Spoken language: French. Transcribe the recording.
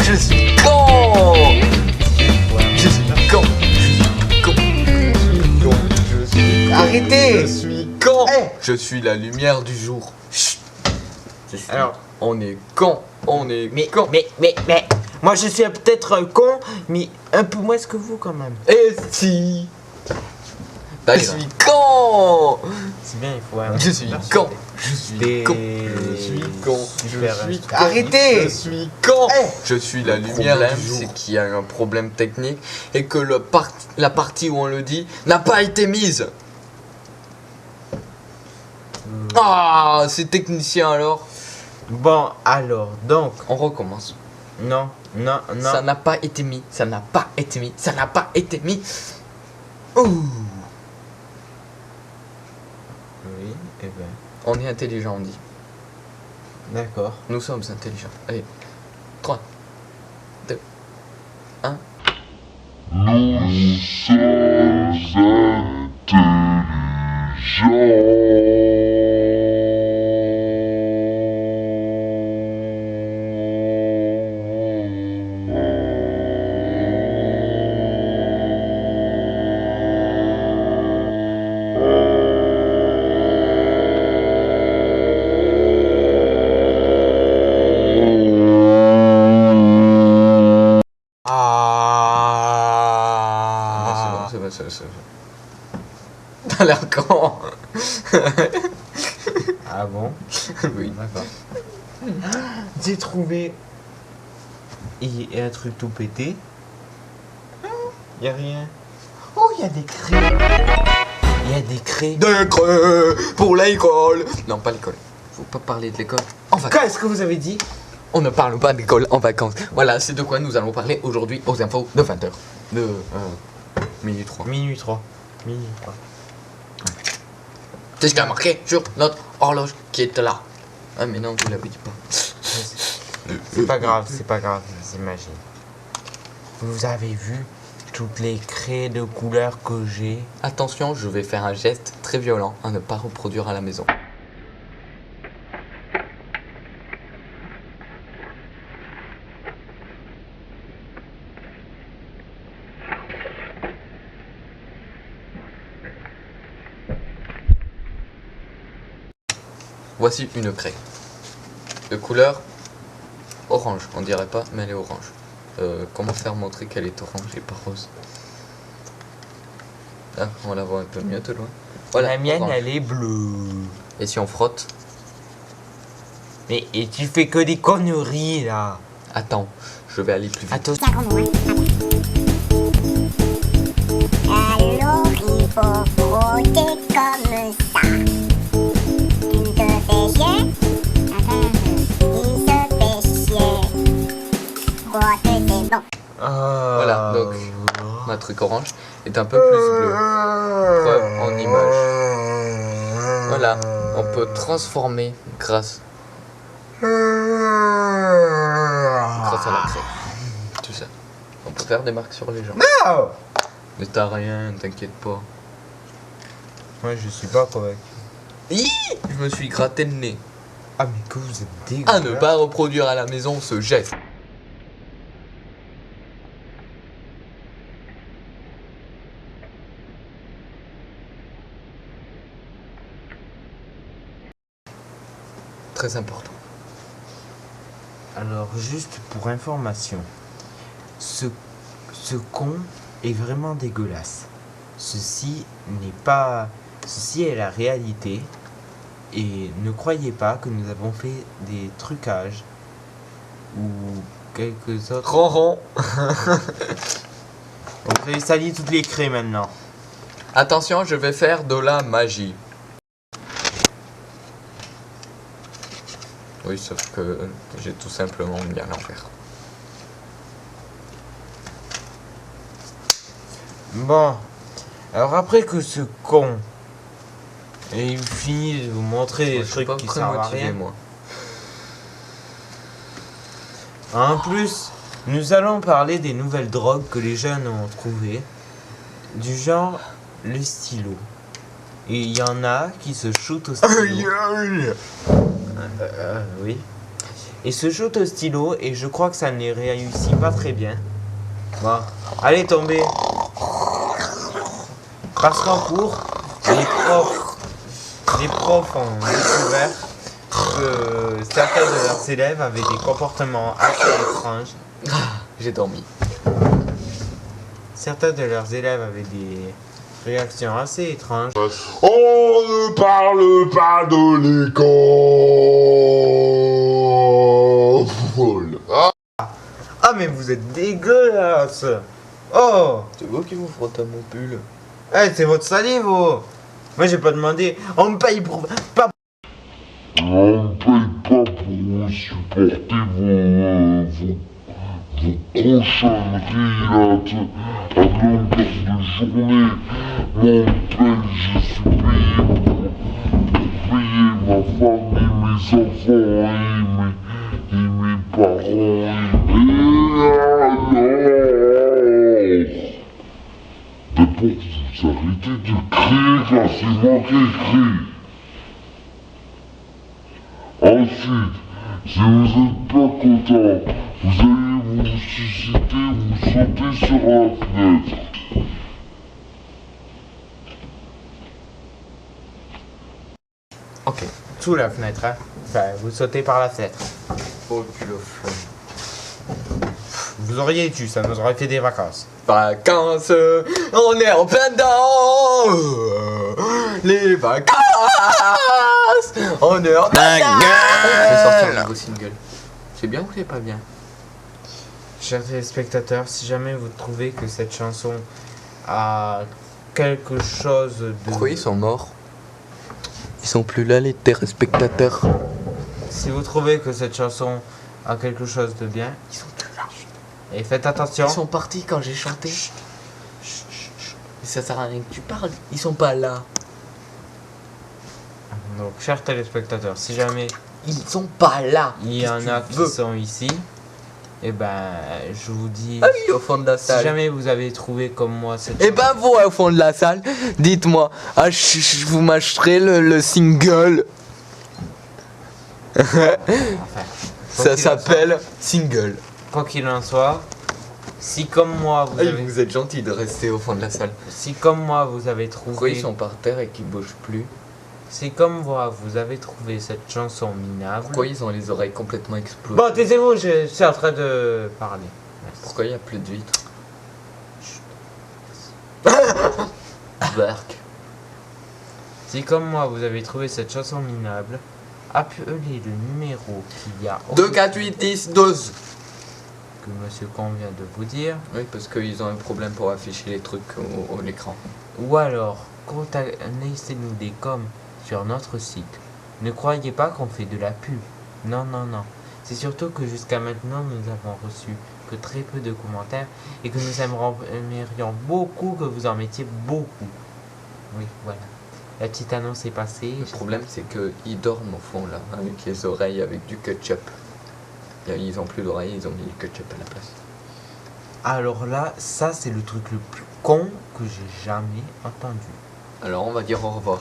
Je suis con. Je suis con. Je suis con. Arrêtez. Je suis con. Hey. Je suis la lumière du jour. Chut. Alors, On est con. On est con. mais, moi je suis peut-être un con, mais un peu moins que vous quand même. Et si. Je suis con. C'est bien, il faut. Je suis con. Je suis con. Je suis con. Super, Je suis con. Arrêtez. Je suis con. Hey. Je suis la lumière. Le problème, c'est qu'il y a un problème technique et que la partie où on le dit n'a pas été mise. Ah, c'est technicien alors. Bon, alors, donc, On recommence. non. Ça n'a pas été mis. Ça n'a pas été mis. Ça n'a pas été mis. Ouh. Oui, eh ben, On est intelligent, on dit. d'accord. Nous sommes intelligents. Allez. 3, 2, 1. Nous sommes Ah. C'est bon. T'as l'air con. Ah bon? Oui. D'accord. J'ai trouvé. Il y a un truc tout pété. Il y a rien. Oh, il y a des craies. Il y a des craies. Des creux pour l'école. Non, pas l'école. Faut pas parler de l'école en vacances. Qu'est-ce que vous avez dit? On ne parle pas d'école en vacances. Voilà, c'est de quoi nous allons parler aujourd'hui aux infos de 20h. De minuit 3. Minuit 3. Minuit 3. C'est ce qui a marqué sur notre horloge qui est là. Ah mais non, vous l'avez dit pas. C'est pas grave, j'imagine. Vous avez vu toutes les craies de couleurs que j'ai? Attention, je vais faire un geste très violent à ne pas reproduire à la maison. Voici une craie. De couleur orange, on dirait pas, mais elle est orange. Comment faire montrer qu'elle est orange et pas rose? Ah, on la voit un peu mieux de loin. Voilà, La mienne, orange. elle est bleue. Et si on frotte? Mais et tu fais que des conneries là. Attends, je vais aller plus vite. Attends. Alors il faut frotter comme ça. Tu te fais chier? Il se fait chier. Frotte, c'est bon. Voilà, donc ma truc orange est un peu plus bleu. Preuve en image. Voilà, on peut transformer grâce à la craie. Tout ça. On peut faire des marques sur les gens. Oh. Mais t'as rien, t'inquiète pas. Moi je suis pas convaincu. Hi, je me suis gratté le nez. Ah mais que vous êtes dégueulasse. À ne pas reproduire à la maison ce geste. Très important. Alors juste pour information, ce con est vraiment dégueulasse. Ceci est la réalité. Et ne croyez pas que nous avons fait des trucages ou quelques autres. Ronron. Vous avez sali toutes les craies maintenant. Attention, je vais faire de la magie. Oui, sauf que j'ai tout simplement mis à l'envers. Bon, alors après que ce con ait fini de vous montrer des Je suis trucs pas qui très servent à motivé, rien. moi. En plus, nous allons parler des nouvelles drogues que les jeunes ont trouvées, du genre le stylo. Et il y en a qui se shootent au stylo. Oui. et se shoot au stylo et je crois que ça ne réussit pas très bien. Bon, allez tomber. Parce qu'en cours, les profs ont découvert que certains de leurs élèves avaient des comportements assez étranges. J'ai dormi. Certains de leurs élèves avaient des réactions assez étranges. On ne parle pas de l'école. Ah mais vous êtes dégueulasse. Oh, C'est vous qui vous frottez à mon pull. eh, c'est votre salive, oh. Moi j'ai pas demandé. On me paye pour... pas... On ne paye pas pour vous supporter vos cochonneries là, à longueur de journée. Mon paye, je suis payé pour payer ma famille, mes enfants et mes parents. D'abord, vous arrêtez de crier car c'est moi qui crie. Ensuite, si vous n'êtes pas content, vous allez vous susciter, vous sauter sur la fenêtre. Ok. Sous la fenêtre, hein. Enfin, vous sautez par la fenêtre. Oh culophone. Vous auriez tu, ça nous aurait fait des vacances. Vacances, on est en plein dedans. Les vacances, on est en plein dedans. Je vais sortir un nouveau single. C'est bien ou c'est pas bien? Chers téléspectateurs, si jamais vous trouvez que cette chanson a quelque chose de... Pourquoi ils sont morts? Ils sont plus là les téléspectateurs. Si vous trouvez que cette chanson a quelque chose de bien, Ils sont plus là. et faites attention. Ils sont partis quand j'ai chanté. Ça sert à rien que tu parles. Ils sont pas là. Donc, chers téléspectateurs, si jamais Ils sont pas là. il y en Qu'est-ce a que tu qui veux? sont ici, et ben, je vous dis, Ah oui, au fond de la si salle. jamais vous avez trouvé comme moi cette Et ben vous au fond de la salle, dites-moi, ah, je vous mâcherai le single. enfin, Ça s'appelle single. quoi qu'il en soit, si comme moi vous avez, Vous êtes gentil de rester au fond de la salle. si comme moi vous avez Pourquoi ils trouvé, sont par terre et qu'ils bougent plus? si comme moi vous avez trouvé cette chanson minable. Pourquoi ils ont les oreilles complètement explosées? Bon, taisez-vous, je suis en train de parler. Merci. Pourquoi il n'y a plus de vitres? Bark. Si comme moi vous avez trouvé cette chanson minable, appelez le numéro qu'il y a 2, 4, 8, 10, 12. que Monsieur Con vient de vous dire, Oui, parce qu'ils ont un problème pour afficher les trucs au l'écran. ou alors laissez-nous des coms sur notre site. Ne croyez pas qu'on fait de la pub. Non, non, non. C'est surtout que jusqu'à maintenant nous avons reçu que très peu de commentaires et que nous aimerions beaucoup que vous en mettiez beaucoup. Oui, voilà. La petite annonce est passée. Le problème, c'est qu'ils dorment au fond là, avec les oreilles, avec du ketchup. Ils ont plus d'oreilles, ils ont mis du ketchup à la place. Alors là, ça c'est le truc le plus con que j'ai jamais entendu. Alors on va dire au revoir.